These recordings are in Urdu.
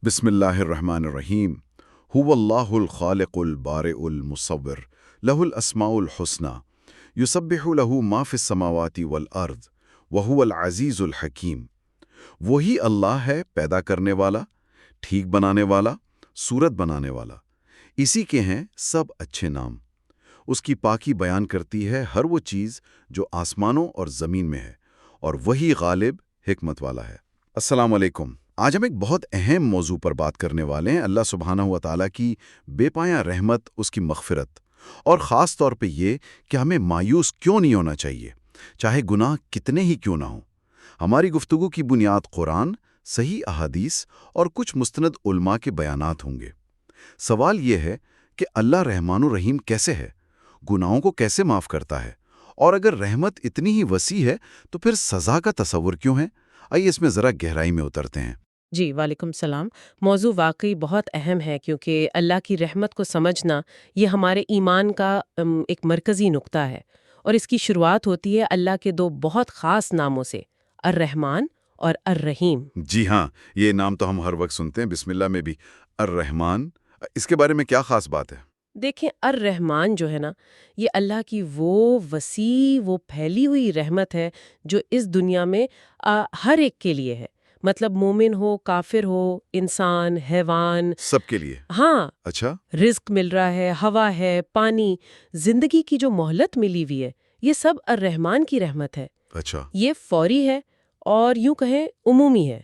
بسم اللہ الرحمن الرحیم هو اللہ الخالق البارئ المصور له الاسماء الحسنى یسبح له ما فی السماوات والارض وهو العزیز الحکیم۔ وہی اللہ ہے پیدا کرنے والا، ٹھیک بنانے والا، صورت بنانے والا، اسی کے ہیں سب اچھے نام۔ اس کی پاکی بیان کرتی ہے ہر وہ چیز جو آسمانوں اور زمین میں ہے، اور وہی غالب حکمت والا ہے۔ السلام علیکم۔ آج ہم ایک بہت اہم موضوع پر بات کرنے والے ہیں، اللہ سبحانہ و تعالیٰ کی بے پایاں رحمت، اس کی مغفرت، اور خاص طور پہ یہ کہ ہمیں مایوس کیوں نہیں ہونا چاہیے، چاہے گناہ کتنے ہی کیوں نہ ہوں۔ ہماری گفتگو کی بنیاد قرآن، صحیح احادیث اور کچھ مستند علماء کے بیانات ہوں گے۔ سوال یہ ہے کہ اللہ رحمان و رحیم کیسے ہے، گناہوں کو کیسے معاف کرتا ہے، اور اگر رحمت اتنی ہی وسیع ہے تو پھر سزا کا تصور کیوں ہے؟ آئیے اس میں ذرا گہرائی میں اترتے ہیں۔ جی وعلیکم السلام۔ موضوع واقعی بہت اہم ہے کیونکہ اللہ کی رحمت کو سمجھنا یہ ہمارے ایمان کا ایک مرکزی نقطہ ہے، اور اس کی شروعات ہوتی ہے اللہ کے دو بہت خاص ناموں سے، الرحمن اور الرحیم۔ جی ہاں، یہ نام تو ہم ہر وقت سنتے ہیں، بسم اللہ میں بھی الرحمن۔ اس کے بارے میں کیا خاص بات ہے؟ دیکھیں، الرحمن جو ہے نا، یہ اللہ کی وہ وسیع، وہ پھیلی ہوئی رحمت ہے جو اس دنیا میں ہر ایک کے لیے ہے، مطلب مومن ہو، کافر ہو، انسان، حیوان، سب کے لیے؟ ہاں، اچھا۔ رزق مل رہا ہے، ہوا ہے، پانی، زندگی کی جو مہلت ملی ہوئی ہے، یہ سب الرحمن کی رحمت ہے۔ اچھا۔ یہ فوری ہے اور یوں کہیں عمومی ہے۔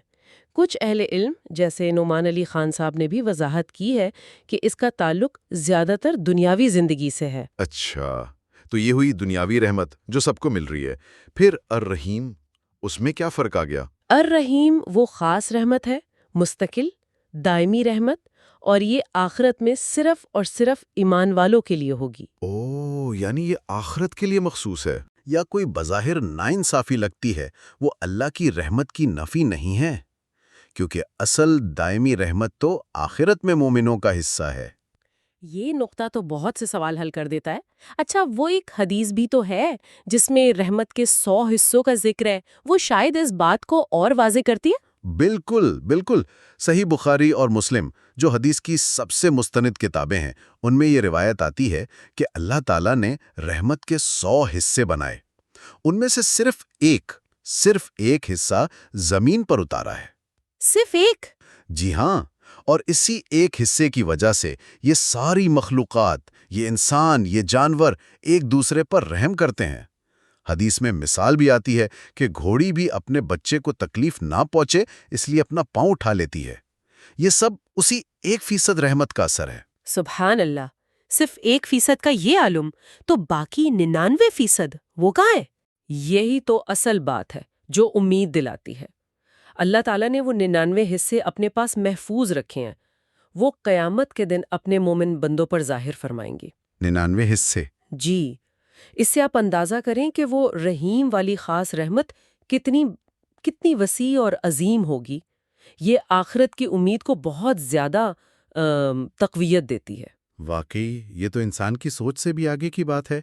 کچھ اہل علم جیسے نعمان علی خان صاحب نے بھی وضاحت کی ہے کہ اس کا تعلق زیادہ تر دنیاوی زندگی سے ہے۔ اچھا، تو یہ ہوئی دنیاوی رحمت جو سب کو مل رہی ہے۔ پھر الرحیم، اس میں کیا فرق آ گیا؟ الرحیم وہ خاص رحمت ہے، مستقل، دائمی رحمت، اور یہ آخرت میں صرف اور صرف ایمان والوں کے لیے ہوگی۔ اوہ، یعنی یہ آخرت کے لیے مخصوص ہے؟ یا کوئی بظاہر ناانصافی لگتی ہے، وہ اللہ کی رحمت کی نفی نہیں ہے، کیونکہ اصل دائمی رحمت تو آخرت میں مومنوں کا حصہ ہے۔ یہ نقطہ تو بہت سے سوال حل کر دیتا ہے۔ اچھا، وہ ایک حدیث بھی تو ہے جس میں رحمت کے 100 حصوں کا ذکر ہے، وہ شاید اس بات کو اور واضح کرتی ہے۔ بالکل بالکل، صحیح بخاری اور مسلم جو حدیث کی سب سے مستند کتابیں ہیں، ان میں یہ روایت آتی ہے کہ اللہ تعالیٰ نے رحمت کے 100 حصے بنائے، ان میں سے صرف ایک حصہ زمین پر اتارا ہے۔ صرف ایک؟ جی ہاں، اور اسی ایک حصے کی وجہ سے یہ ساری مخلوقات، یہ انسان، یہ جانور ایک دوسرے پر رحم کرتے ہیں۔ حدیث میں مثال بھی آتی ہے کہ گھوڑی بھی اپنے بچے کو تکلیف نہ پہنچے اس لیے اپنا پاؤں اٹھا لیتی ہے۔ یہ سب اسی 1% رحمت کا اثر ہے۔ سبحان اللہ، صرف 1% کا یہ عالم، تو باقی 99% وہ کہاں ہے؟ یہی تو اصل بات ہے جو امید دلاتی ہے۔ اللہ تعالیٰ نے وہ 99 حصے اپنے پاس محفوظ رکھے ہیں، وہ قیامت کے دن اپنے مومن بندوں پر ظاہر فرمائیں گے۔ 99 حصے؟ جی، اس سے آپ اندازہ کریں کہ وہ رحیم والی خاص رحمت کتنی وسیع اور عظیم ہوگی۔ یہ آخرت کی امید کو بہت زیادہ تقویت دیتی ہے۔ واقعی یہ تو انسان کی سوچ سے بھی آگے کی بات ہے۔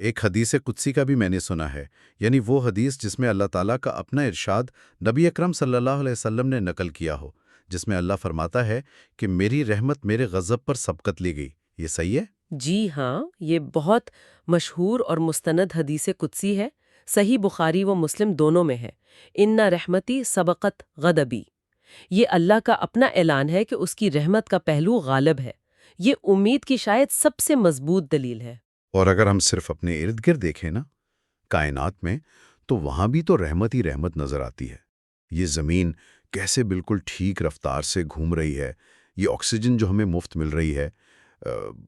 ایک حدیث قدسی کا بھی میں نے سنا ہے، یعنی وہ حدیث جس میں اللہ تعالیٰ کا اپنا ارشاد نبی اکرم صلی اللہ علیہ وسلم نے نقل کیا ہو، جس میں اللہ فرماتا ہے کہ میری رحمت میرے غضب پر سبقت لی گئی۔ یہ صحیح ہے؟ جی ہاں، یہ بہت مشہور اور مستند حدیث قدسی ہے، صحیح بخاری و مسلم دونوں میں ہے۔ ان رحمتی سبقت غضبی، یہ اللہ کا اپنا اعلان ہے کہ اس کی رحمت کا پہلو غالب ہے۔ یہ امید کی شاید سب سے مضبوط دلیل ہے۔ اور اگر ہم صرف اپنے ارد گرد دیکھیں نا، کائنات میں، تو وہاں بھی تو رحمت ہی رحمت نظر آتی ہے۔ یہ زمین کیسے بالکل ٹھیک رفتار سے گھوم رہی ہے، یہ آکسیجن جو ہمیں مفت مل رہی ہے،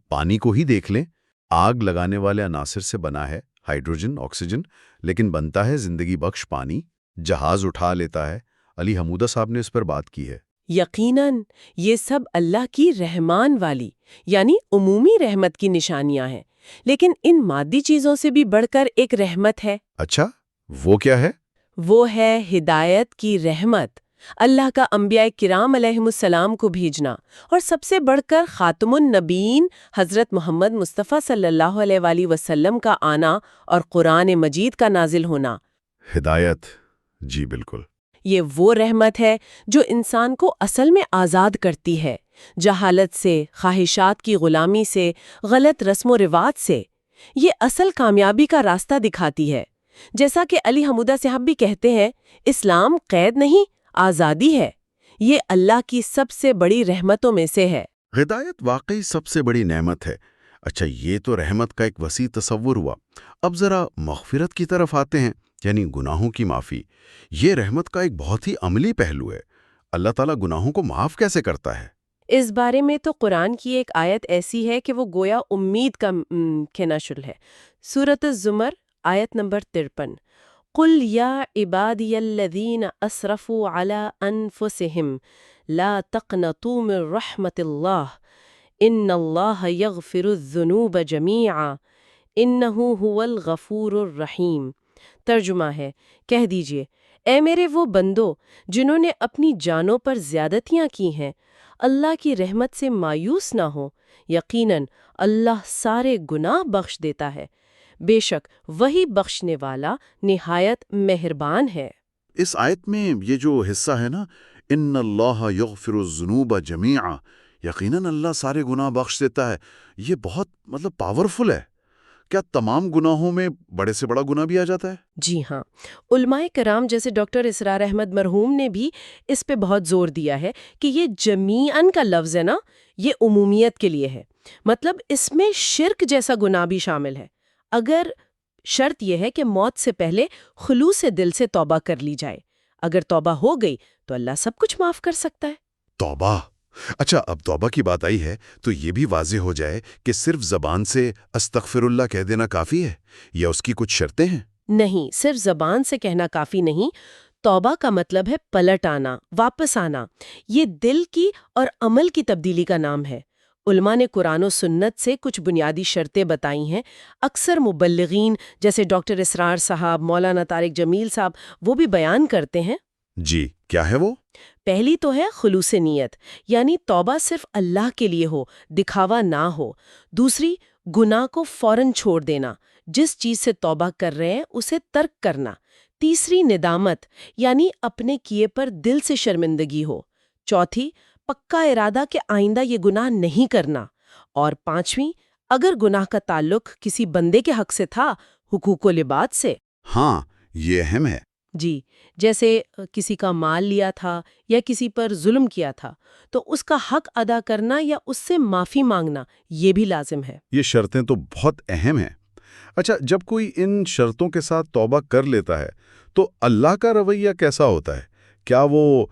پانی کو ہی دیکھ لیں، آگ لگانے والے عناصر سے بنا ہے، ہائیڈروجن، آکسیجن، لیکن بنتا ہے زندگی بخش پانی، جہاز اٹھا لیتا ہے۔ علی حمودہ صاحب نے اس پر بات کی ہے۔ یقیناً یہ سب اللہ کی رحمان والی یعنی عمومی رحمت کی نشانیاں ہیں، لیکن ان مادی چیزوں سے بھی بڑھ کر ایک رحمت ہے۔ اچھا، وہ کیا ہے؟ وہ ہے ہدایت کی رحمت، اللہ کا انبیاء کرام علیہم السلام کو بھیجنا، اور سب سے بڑھ کر خاتم النبیین حضرت محمد مصطفیٰ صلی اللہ علیہ وآلہ وسلم کا آنا اور قرآن مجید کا نازل ہونا۔ ہدایت، جی بالکل۔ یہ وہ رحمت ہے جو انسان کو اصل میں آزاد کرتی ہے، جہالت سے، خواہشات کی غلامی سے، غلط رسم و رواج سے۔ یہ اصل کامیابی کا راستہ دکھاتی ہے۔ جیسا کہ علی حمودہ صاحب بھی کہتے ہیں، اسلام قید نہیں، آزادی ہے۔ یہ اللہ کی سب سے بڑی رحمتوں میں سے ہے۔ ہدایت واقعی سب سے بڑی نعمت ہے۔ اچھا، یہ تو رحمت کا ایک وسیع تصور ہوا۔ اب ذرا مغفرت کی طرف آتے ہیں، یعنی گناہوں کی معافی۔ یہ رحمت کا ایک بہت ہی عملی پہلو ہے۔ اللہ تعالیٰ گناہوں کو معاف کیسے کرتا ہے؟ اس بارے میں تو قرآن کی ایک آیت ایسی ہے کہ وہ گویا امید کا کھیناشل ہے۔ سورۃ الزمر آیت نمبر 53، قُلْ يَا عِبَادِيَ الَّذِينَ أَسْرَفُوا عَلَىٰ أَنفُسِهِمْ لَا تَقْنَطُوا مِن رَحْمَةِ اللَّهِ إِنَّ اللَّهَ يَغْفِرُ الذُّنُوبَ جَمِيعًا إِنَّهُ هُوَ الْغَفُورُ الرَّحِيمُ۔ ترجمہ ہے، کہہ دیجئے، اے میرے وہ بندو جنہوں نے اپنی جانوں پر زیادتیاں کی ہیں، اللہ کی رحمت سے مایوس نہ ہو، یقیناً اللہ سارے گناہ بخش دیتا ہے، بے شک وہی بخشنے والا نہایت مہربان ہے۔ اس آیت میں یہ جو حصہ ہے نا، ان اللہ یغفر الذنوب جمیعا، یقیناً اللہ سارے گناہ بخش دیتا ہے، یہ بہت پاورفل ہے۔ کیا تمام گناہوں میں بڑے سے بڑا گناہ بھی آ جاتا ہے؟ جی ہاں، علماء کرام جیسے ڈاکٹر اسرار احمد مرحوم نے بھی اس پہ بہت زور دیا ہے کہ یہ جمیعاً کا لفظ ہے نا، یہ عمومیت کے لیے ہے، مطلب اس میں شرک جیسا گناہ بھی شامل ہے، اگر شرط یہ ہے کہ موت سے پہلے خلوص دل سے توبہ کر لی جائے۔ اگر توبہ ہو گئی تو اللہ سب کچھ معاف کر سکتا ہے۔ توبہ! اچھا، اب توبہ کی بات آئی ہے تو یہ بھی واضح ہو جائے کہ صرف زبان سے استغفر اللہ کہہ دینا کافی ہے یا اس کی کچھ شرطیں ہیں؟ نہیں، صرف زبان سے کہنا کافی نہیں۔ توبہ کا مطلب ہے پلٹ آنا، واپس آنا۔ یہ دل کی اور عمل کی تبدیلی کا نام ہے۔ علماء نے قرآن و سنت سے کچھ بنیادی شرطیں بتائی ہیں۔ اکثر مبلغین جیسے ڈاکٹر اسرار صاحب، مولانا طارق جمیل صاحب، وہ بھی بیان کرتے ہیں۔ جی، کیا ہے وہ؟ پہلی تو ہے خلوص نیت، یعنی توبہ صرف اللہ کے لیے ہو، دکھاوا نہ ہو۔ دوسری، گناہ کو فوراً چھوڑ دینا، جس چیز سے توبہ کر رہے ہیں اسے ترک کرنا۔ تیسری، ندامت، یعنی اپنے کیے پر دل سے شرمندگی ہو۔ چوتھی، پکا ارادہ کہ آئندہ یہ گناہ نہیں کرنا۔ اور پانچویں، اگر گناہ کا تعلق کسی بندے کے حق سے تھا، حقوق و لباد سے۔ ہاں، یہ اہم ہے۔ جی، جیسے کسی کا مال لیا تھا یا کسی پر ظلم کیا تھا تو اس کا حق ادا کرنا یا اس سے معافی مانگنا، یہ بھی لازم ہے۔ یہ شرطیں تو بہت اہم ہیں۔ اچھا، جب کوئی ان شرطوں کے ساتھ توبہ کر لیتا ہے تو اللہ کا رویہ کیسا ہوتا ہے؟ کیا وہ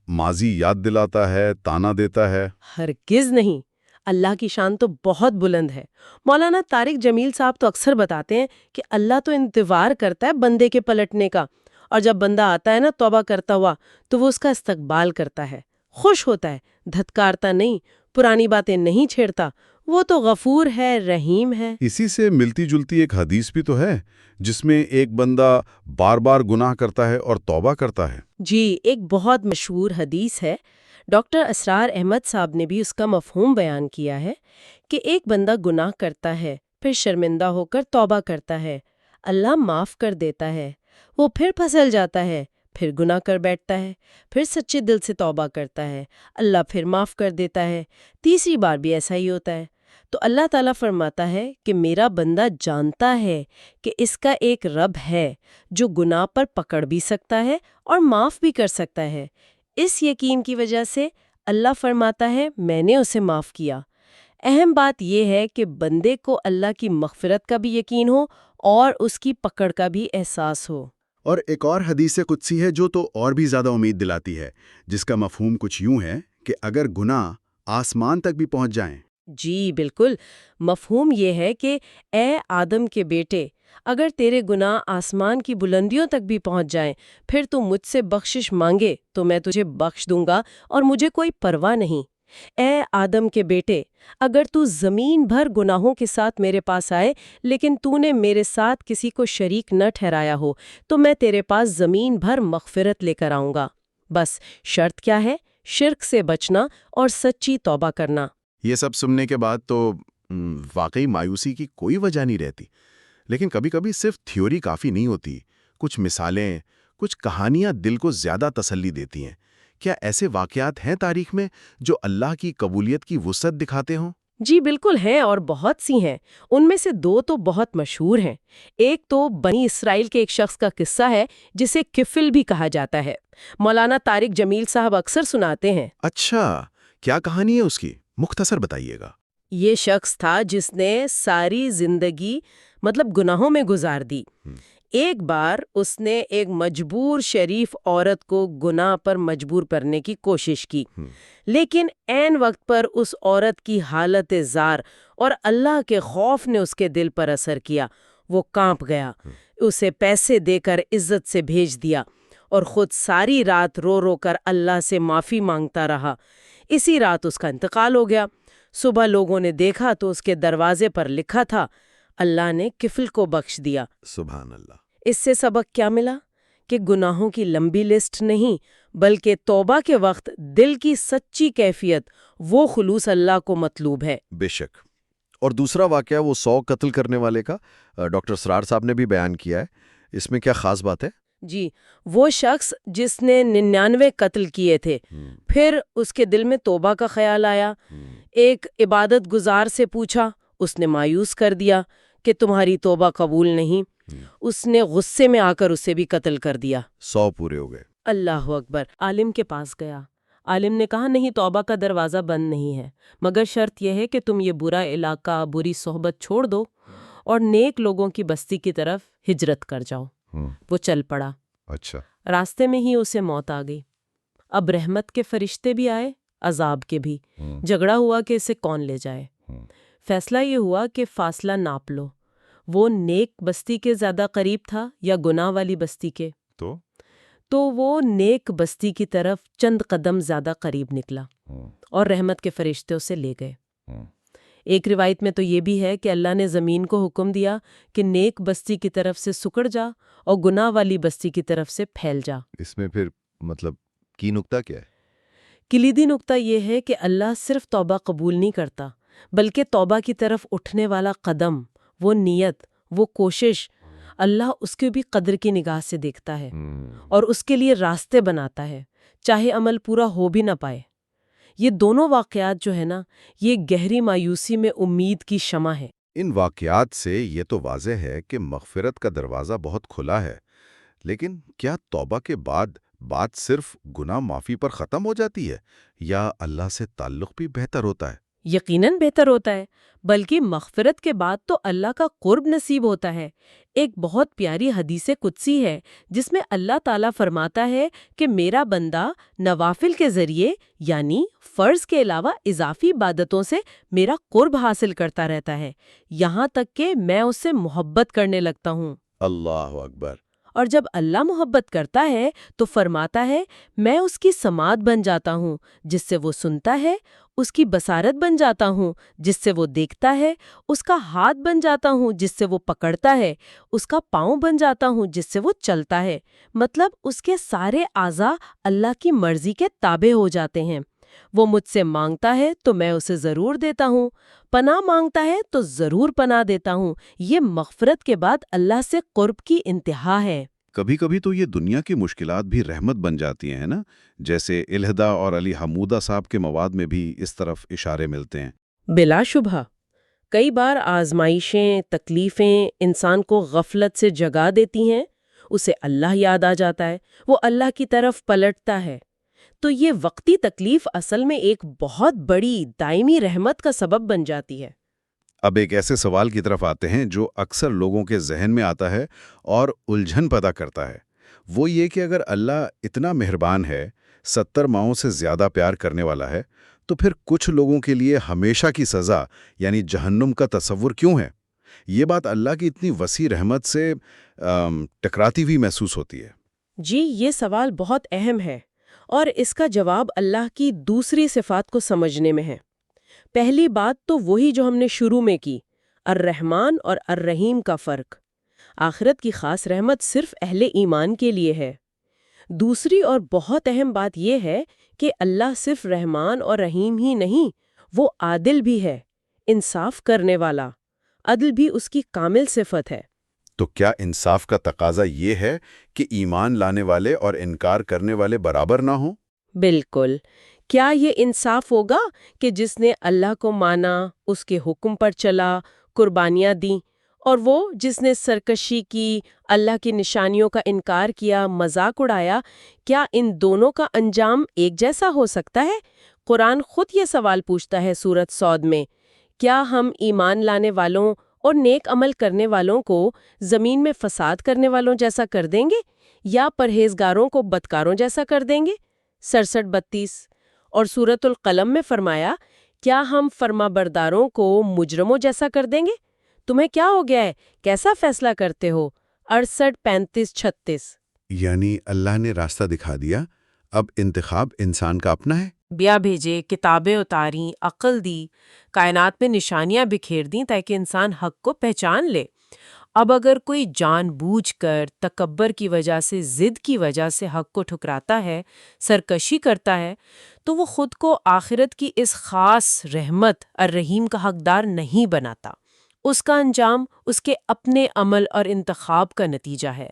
ماضی یاد دلاتا ہے، تانا دیتا ہے؟ ہرگز نہیں، اللہ کی شان تو بہت بلند ہے۔ مولانا طارق جمیل صاحب تو اکثر بتاتے ہیں کہ اللہ تو انتظار کرتا ہے بندے کے پلٹنے کا، اور جب بندہ آتا ہے نا توبہ کرتا ہوا تو وہ اس کا استقبال کرتا ہے، خوش ہوتا ہے، دھتکارتا نہیں، پرانی باتیں نہیں چھیڑتا۔ وہ تو غفور ہے، رحیم ہے۔ اسی سے ملتی جلتی ایک حدیث بھی تو ہے جس میں ایک بندہ بار بار گناہ کرتا ہے اور توبہ کرتا ہے۔ جی، ایک بہت مشہور حدیث ہے۔ ڈاکٹر اسرار احمد صاحب نے بھی اس کا مفہوم بیان کیا ہے کہ ایک بندہ گناہ کرتا ہے، پھر شرمندہ ہو کر توبہ کرتا ہے، اللہ معاف کر دیتا ہے، وہ پھر پھسل جاتا ہے، پھر گناہ کر بیٹھتا ہے، پھر سچے دل سے توبہ کرتا ہے، اللہ پھر معاف کر دیتا ہے، تیسری بار بھی ایسا ہی ہوتا ہے۔ تو اللہ تعالیٰ فرماتا ہے کہ میرا بندہ جانتا ہے کہ اس کا ایک رب ہے جو گناہ پر پکڑ بھی سکتا ہے اور معاف بھی کر سکتا ہے۔ اس یقین کی وجہ سے اللہ فرماتا ہے میں نے اسے معاف کیا۔ اہم بات یہ ہے کہ بندے کو اللہ کی مغفرت کا بھی یقین ہو اور اس کی پکڑ کا بھی احساس ہو۔ اور ایک اور حدیث قدسی ہے جو تو اور بھی زیادہ امید دلاتی ہے، جس کا مفہوم کچھ یوں ہے کہ اگر گناہ آسمان تک بھی پہنچ جائیں۔ جی بالکل، مفہوم یہ ہے کہ اے آدم کے بیٹے، اگر تیرے گناہ آسمان کی بلندیوں تک بھی پہنچ جائیں، پھر تو مجھ سے بخشش مانگے تو میں تجھے بخش دوں گا اور مجھے کوئی پرواہ نہیں۔ اے آدم کے بیٹے، اگر تو زمین بھر گناہوں کے ساتھ میرے پاس آئے لیکن تو نے میرے ساتھ کسی کو شریک نہ ٹھہرایا ہو تو میں تیرے پاس زمین بھر مغفرت لے کر آؤں گا۔ بس شرط کیا ہے؟ شرک سے بچنا اور سچی توبہ کرنا۔ یہ سب سننے کے بعد تو واقعی مایوسی کی کوئی وجہ نہیں رہتی، لیکن کبھی کبھی صرف تھیوری کافی نہیں ہوتی، کچھ مثالیں، کچھ کہانیاں دل کو زیادہ تسلی دیتی ہیں۔ کیا ایسے واقعات ہیں تاریخ میں جو اللہ کی قبولیت کی وسعت دکھاتے ہوں؟ جی بالکل ہیں، اور بہت سی ہیں۔ ان میں سے دو تو بہت مشہور ہیں۔ ایک تو بنی اسرائیل کے ایک شخص کا قصہ ہے جسے کفل بھی کہا جاتا ہے۔ مولانا طارق جمیل صاحب اکثر سناتے ہیں۔ اچھا، کیا کہانی ہے اس کی؟ مختصر بتائیے گا۔ یہ شخص تھا جس نے ساری زندگی گناہوں میں گزار دی۔ ایک بار اس نے ایک مجبور شریف عورت کو گناہ پر مجبور کرنے کی کوشش کی، لیکن عین وقت پر اس عورت کی حالت زار اور اللہ کے خوف نے اس کے دل پر اثر کیا۔ وہ کانپ گیا، اسے پیسے دے کر عزت سے بھیج دیا اور خود ساری رات رو رو کر اللہ سے معافی مانگتا رہا۔ اسی رات اس کا انتقال ہو گیا۔ صبح لوگوں نے دیکھا تو اس کے دروازے پر لکھا تھا، اللہ نے کفل کو بخش دیا۔ سبحان اللہ۔ اس سے سبق کیا ملا؟ کہ گناہوں کی لمبی لسٹ نہیں، بلکہ توبہ کے وقت دل کی سچی کیفیت، وہ خلوص اللہ کو مطلوب ہے۔ بے شک۔ اور دوسرا واقعہ وہ 100 قتل کرنے والے کا ڈاکٹر اسرار صاحب نے بھی بیان کیا ہے، اس میں کیا خاص بات ہے؟ جی، وہ شخص جس نے 99 قتل کیے تھے، پھر اس کے دل میں توبہ کا خیال آیا۔ ایک عبادت گزار سے پوچھا، اس نے مایوس کر دیا کہ تمہاری توبہ قبول نہیں۔ اس نے غصے میں آ کر اسے بھی قتل کر دیا۔ 100 پورے ہو گئے۔ اللہ اکبر۔ عالم کے پاس گیا۔ عالم نے کہا، نہیں، توبہ کا دروازہ بند نہیں ہے، مگر شرط یہ ہے کہ تم یہ برا علاقہ، بری صحبت چھوڑ دو اور نیک لوگوں کی بستی کی طرف ہجرت کر جاؤ۔ وہ چل پڑا۔ اچھا۔ راستے میں ہی اسے موت آ گئی۔ اب رحمت کے فرشتے بھی آئے، عذاب کے بھی۔ جھگڑا ہوا کہ اسے کون لے جائے۔ فیصلہ یہ ہوا کہ فاصلہ ناپ لو، وہ نیک بستی کے زیادہ قریب تھا یا گناہ والی بستی کے؟ تو وہ نیک بستی کی طرف چند قدم زیادہ قریب نکلا اور رحمت کے فرشتے اسے لے گئے۔ ایک روایت میں تو یہ بھی ہے کہ اللہ نے زمین کو حکم دیا کہ نیک بستی کی طرف سے سکڑ جا اور گناہ والی بستی کی طرف سے پھیل جا۔ اس میں پھر کی نکتہ کیا ہے؟ کلیدی نکتہ یہ ہے کہ اللہ صرف توبہ قبول نہیں کرتا، بلکہ توبہ کی طرف اٹھنے والا قدم، وہ نیت، وہ کوشش، اللہ اس کی بھی قدر کی نگاہ سے دیکھتا ہے اور اس کے لیے راستے بناتا ہے، چاہے عمل پورا ہو بھی نہ پائے۔ یہ دونوں واقعات جو ہے نا، یہ گہری مایوسی میں امید کی شمع ہے۔ ان واقعات سے یہ تو واضح ہے کہ مغفرت کا دروازہ بہت کھلا ہے، لیکن کیا توبہ کے بعد بات صرف گناہ معافی پر ختم ہو جاتی ہے یا اللہ سے تعلق بھی بہتر ہوتا ہے؟ یقیناً بہتر ہوتا ہے، بلکہ مغفرت کے بعد تو اللہ کا قرب نصیب ہوتا ہے۔ ایک بہت پیاری حدیث قدسی ہے جس میں اللہ تعالیٰ فرماتا ہے کہ میرا بندہ نوافل کے ذریعے، یعنی فرض کے علاوہ اضافی عبادتوں سے میرا قرب حاصل کرتا رہتا ہے، یہاں تک کہ میں اس سے محبت کرنے لگتا ہوں۔ اللہ اکبر۔ اور جب اللہ محبت کرتا ہے تو فرماتا ہے، میں اس کی سماعت بن جاتا ہوں جس سے وہ سنتا ہے، اس کی بصارت بن جاتا ہوں جس سے وہ دیکھتا ہے، اس کا ہاتھ بن جاتا ہوں جس سے وہ پکڑتا ہے، اس کا پاؤں بن جاتا ہوں جس سے وہ چلتا ہے۔ مطلب اس کے سارے اعضاء اللہ کی مرضی کے تابع ہو جاتے ہیں۔ وہ مجھ سے مانگتا ہے تو میں اسے ضرور دیتا ہوں، پناہ مانگتا ہے تو ضرور پناہ دیتا ہوں۔ یہ مغفرت کے بعد اللہ سے قرب کی انتہا ہے۔ کبھی کبھی تو یہ دنیا کی مشکلات بھی رحمت بن جاتی ہیں نا، جیسے الہدا اور علی حمودہ صاحب کے مواد میں بھی اس طرف اشارے ملتے ہیں۔ بلا شبہ کئی بار آزمائشیں، تکلیفیں انسان کو غفلت سے جگا دیتی ہیں، اسے اللہ یاد آ جاتا ہے، وہ اللہ کی طرف پلٹتا ہے۔ تو یہ وقتی تکلیف اصل میں ایک بہت بڑی دائمی رحمت کا سبب بن جاتی ہے۔ اب ایک ایسے سوال کی طرف آتے ہیں جو اکثر لوگوں کے ذہن میں آتا ہے اور الجھن پیدا کرتا ہے۔ وہ یہ کہ اگر اللہ اتنا مہربان ہے، 70 ماؤں سے زیادہ پیار کرنے والا ہے، تو پھر کچھ لوگوں کے لیے ہمیشہ کی سزا یعنی جہنم کا تصور کیوں ہے؟ یہ بات اللہ کی اتنی وسیع رحمت سے ٹکراتی ہوئی محسوس ہوتی ہے۔ جی، یہ سوال بہت اہم ہے اور اس کا جواب اللہ کی دوسری صفات کو سمجھنے میں ہے۔ پہلی بات تو وہی جو ہم نے شروع میں کی، الرحمن اور الرحیم کا فرق۔ آخرت کی خاص رحمت صرف اہل ایمان کے لیے ہے۔ دوسری اور بہت اہم بات یہ ہے کہ اللہ صرف رحمان اور رحیم ہی نہیں، وہ عادل بھی ہے، انصاف کرنے والا۔ عدل بھی اس کی کامل صفت ہے۔ تو کیا انصاف کا تقاضا یہ ہے کہ ایمان لانے والے اور انکار کرنے والے برابر نہ ہوں؟ بالکل۔ کیا یہ انصاف ہوگا کہ جس نے اللہ کو مانا، اس کے حکم پر چلا، قربانیاں دیں، اور وہ جس نے سرکشی کی، اللہ کی نشانیوں کا انکار کیا، مذاق اڑایا، کیا ان دونوں کا انجام ایک جیسا ہو سکتا ہے؟ قرآن خود یہ سوال پوچھتا ہے سورۃ صاد میں، کیا ہم ایمان لانے والوں اور نیک عمل کرنے والوں کو زمین میں فساد کرنے والوں جیسا کر دیں گے یا پرہیزگاروں کو بدکاروں جیسا کر دیں گے؟ 67-32۔ اور سورۃ القلم میں فرمایا، کیا ہم فرما برداروں کو مجرموں جیسا کر دیں گے؟ تمہیں کیا ہو گیا ہے، کیسا فیصلہ کرتے ہو؟ 68-35-36۔ یعنی اللہ نے راستہ دکھا دیا، اب انتخاب انسان کا اپنا ہے۔ بیا بھیجے، کتابیں اتاریں، عقل دی، کائنات میں نشانیاں بکھیر دیں تاکہ انسان حق کو پہچان لے۔ اب اگر کوئی جان بوجھ کر تکبر کی وجہ سے، ضد کی وجہ سے حق کو ٹھکراتا ہے، سرکشی کرتا ہے، تو وہ خود کو آخرت کی اس خاص رحمت الرحیم کا حقدار نہیں بناتا۔ اس کا انجام اس کے اپنے عمل اور انتخاب کا نتیجہ ہے،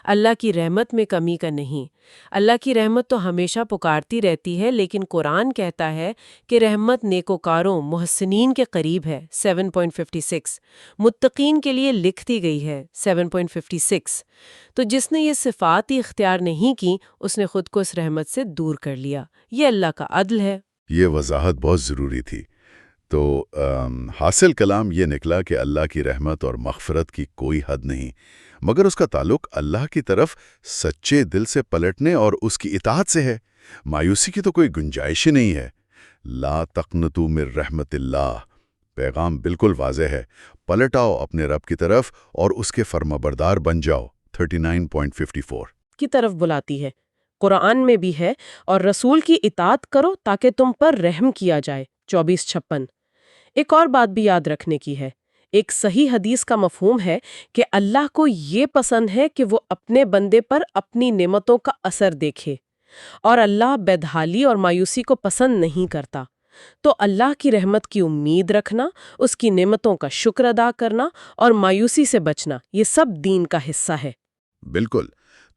اللہ کی رحمت میں کمی کا نہیں۔ اللہ کی رحمت تو ہمیشہ پکارتی رہتی ہے، لیکن قرآن کہتا ہے کہ رحمت نیکوکاروں، محسنین کے قریب ہے، 7.56، متقین کے لیے لکھ دی گئی ہے، 7.56۔ تو جس نے یہ صفات ہی اختیار نہیں کی، اس نے خود کو اس رحمت سے دور کر لیا۔ یہ اللہ کا عدل ہے۔ یہ وضاحت بہت ضروری تھی۔ تو حاصل کلام یہ نکلا کہ اللہ کی رحمت اور مغفرت کی کوئی حد نہیں، مگر اس کا تعلق اللہ کی طرف سچے دل سے پلٹنے اور اس کی اطاعت سے ہے۔ مایوسی کی تو کوئی گنجائش ہی نہیں ہے۔ لا تقنطوا من رحمت اللہ، پیغام بالکل واضح ہے، پلٹ آؤ اپنے رب کی طرف اور اس کے فرمانبردار بن جاؤ، 39.54 کی طرف بلاتی ہے۔ قرآن میں بھی ہے، اور رسول کی اطاعت کرو تاکہ تم پر رحم کیا جائے، 24-56۔ ایک اور بات بھی یاد رکھنے کی ہے، ایک صحیح حدیث کا مفہوم ہے کہ اللہ کو یہ پسند ہے کہ وہ اپنے بندے پر اپنی نعمتوں کا اثر دیکھے، اور اللہ بدحالی اور مایوسی کو پسند نہیں کرتا۔ تو اللہ کی رحمت کی امید رکھنا، اس کی نعمتوں کا شکر ادا کرنا اور مایوسی سے بچنا، یہ سب دین کا حصہ ہے۔ بالکل۔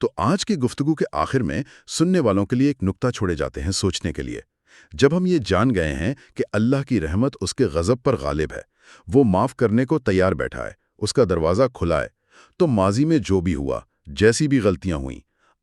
تو آج کی گفتگو کے آخر میں سننے والوں کے لیے ایک نکتہ چھوڑے جاتے ہیں سوچنے کے لیے۔ جب ہم یہ جان گئے ہیں کہ اللہ کی رحمت اس کے غضب پر غالب ہے، وہ معاف کرنے کو تیار بیٹھا ہے، اس کا دروازہ کھلا ہے، تو ماضی میں جو بھی ہوا، جیسی بھی غلطیاں ہوئیں،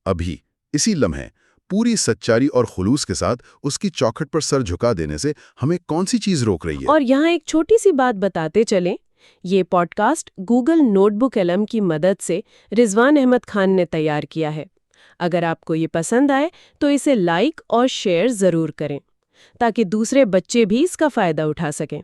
ابھی اسی لمحے پوری سچائی اور خلوص کے ساتھ اس کی چوکھٹ پر سر جھکا دینے سے ہمیں کون سی چیز روک رہی ہے؟ اور یہاں ایک چھوٹی سی بات بتاتے چلیں، یہ pod cost Google note book علم کی مدد سے رضوان احمد خان نے تیار کیا ہے۔ اگر آپ کو یہ پسند آئے تو اسے لائک اور شیئر ضرور کریں تاکہ دوسرے بچے بھی اس کا فائدہ اٹھا سکیں۔